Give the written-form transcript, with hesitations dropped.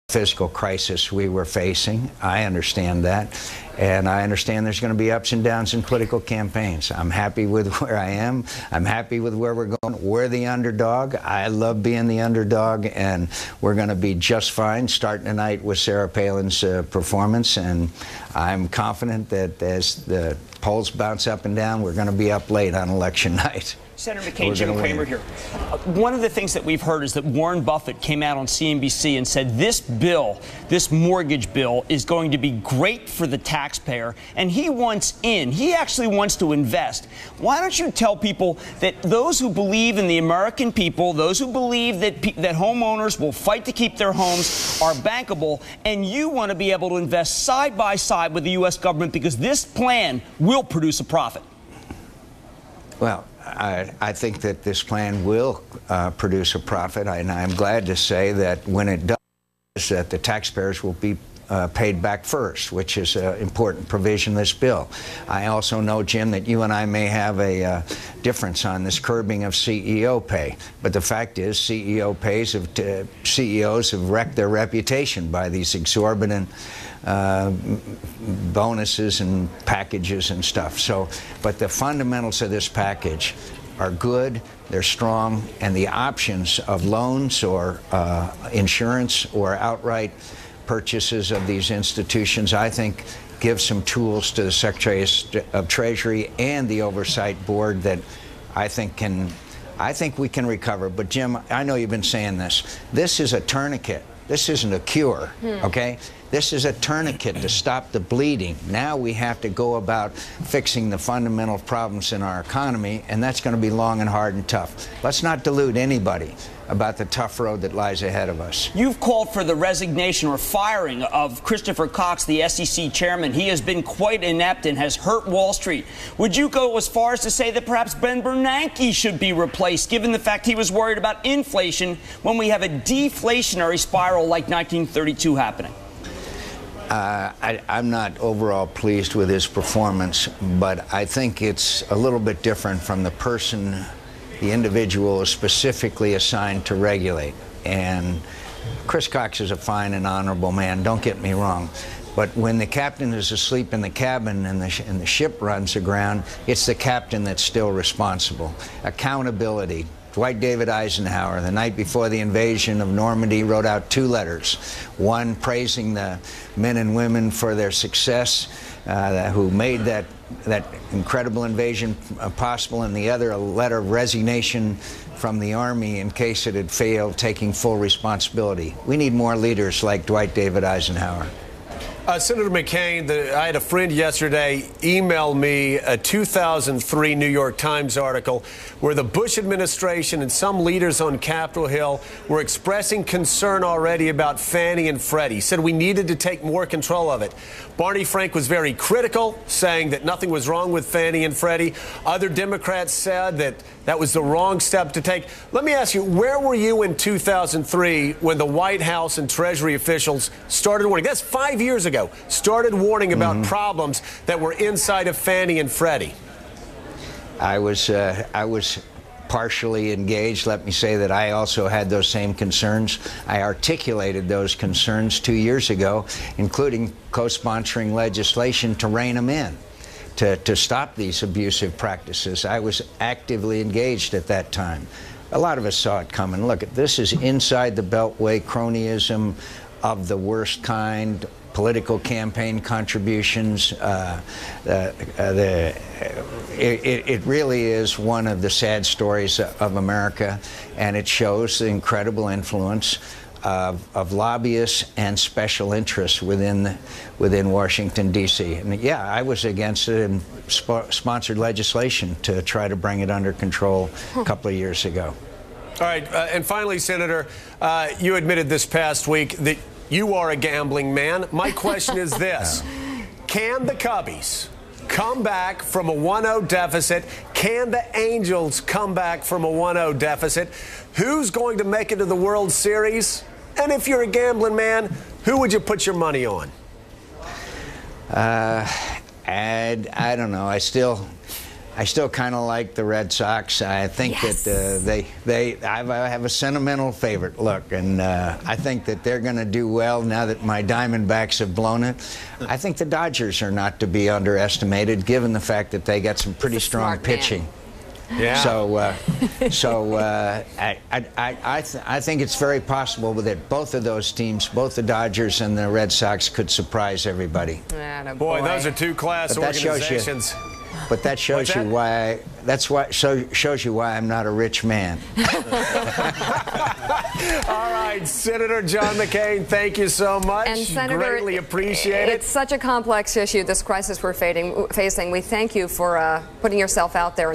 fiscal crisis we were facing. I understand that. And I understand there's going to be ups and downs in political campaigns. I'm happy with where I am. I'm happy with where we're going. We're the underdog. I love being the underdog, and we're going to be just fine starting tonight with Sarah Palin's performance. And I'm confident that as the polls bounce up and down, we're going to be up late on election night. Senator McCain, Jim Kramer here. One of the things that we've heard is that Warren Buffett came out on CNBC and said this bill, this mortgage bill, is going to be great for the taxpayer, and he wants in. He actually wants to invest. Why don't you tell people that those who believe in the American people, those who believe that homeowners will fight to keep their homes are bankable, and you want to be able to invest side by side with the U.S. government because this plan will produce a profit? Well, I think that this plan will produce a profit, and I'm glad to say that when it does, that the taxpayers will be paid back first, which is an important provision in this bill. I also know, Jim, that you and I may have a difference on this curbing of CEO pay, but the fact is CEOs have wrecked their reputation by these exorbitant bonuses and packages and stuff. So, but the fundamentals of this package are good, they're strong, and the options of loans or insurance or outright purchases of these institutions, I think, give some tools to the Secretary of Treasury and the Oversight Board that I think we can recover. But Jim, I know you've been saying this. This is a tourniquet. This isn't a cure, okay? This is a tourniquet to stop the bleeding. Now we have to go about fixing the fundamental problems in our economy, and that's going to be long and hard and tough. Let's not delude anybody about the tough road that lies ahead of us. You've called for the resignation or firing of Christopher Cox, the SEC chairman. He has been quite inept and has hurt Wall Street. Would you go as far as to say that perhaps Ben Bernanke should be replaced, given the fact he was worried about inflation when we have a deflationary spiral like 1932 happening? I'm not overall pleased with his performance, but I think it's a little bit different from the person the individual is specifically assigned to regulate. And Chris Cox is a fine and honorable man, don't get me wrong. But when the captain is asleep in the cabin and the ship runs aground, it's the captain that's still responsible. Accountability. Dwight David Eisenhower, the night before the invasion of Normandy, wrote out 2 letters. One praising the men and women for their success, who made that incredible invasion possible, and the other a letter of resignation from the Army in case it had failed, taking full responsibility. We need more leaders like Dwight David Eisenhower. Senator McCain, I had a friend yesterday email me a 2003 New York Times article where the Bush administration and some leaders on Capitol Hill were expressing concern already about Fannie and Freddie, said we needed to take more control of it. Barney Frank was very critical, saying that nothing was wrong with Fannie and Freddie. Other Democrats said that that was the wrong step to take. Let me ask you, where were you in 2003 when the White House and Treasury officials started warning? That's 5 years ago. Started warning about problems that were inside of Fannie and Freddie. I was partially engaged. Let me say that I also had those same concerns. I articulated those concerns 2 years ago, including co-sponsoring legislation to rein them in, to stop these abusive practices. I was actively engaged at that time. A lot of us saw it coming. Look, this is inside the Beltway cronyism of the worst kind. Political campaign contributions. It really is one of the sad stories of America, and it shows the incredible influence of lobbyists and special interests within Washington, D.C. And yeah, I was against it and sponsored legislation to try to bring it under control a couple of years ago. All right, and finally, Senator, you admitted this past week that you are a gambling man. My question is this. Can the Cubbies come back from a 1-0 deficit? Can the Angels come back from a 1-0 deficit? Who's going to make it to the World Series? And if you're a gambling man, who would you put your money on? I don't know. I still kind of like the Red Sox. I think that I have a sentimental favorite look, and I think that they're going to do well now that my Diamondbacks have blown it. I think the Dodgers are not to be underestimated, given the fact that they got some pretty strong pitching. Yeah. So I think it's very possible that both of those teams, both the Dodgers and the Red Sox, could surprise everybody. Boy, those are two class organizations. But that shows you why. Shows you why I'm not a rich man. All right, Senator John McCain, thank you so much. And Senator, greatly appreciate it. It's such a complex issue, this crisis we're facing. We thank you for putting yourself out there.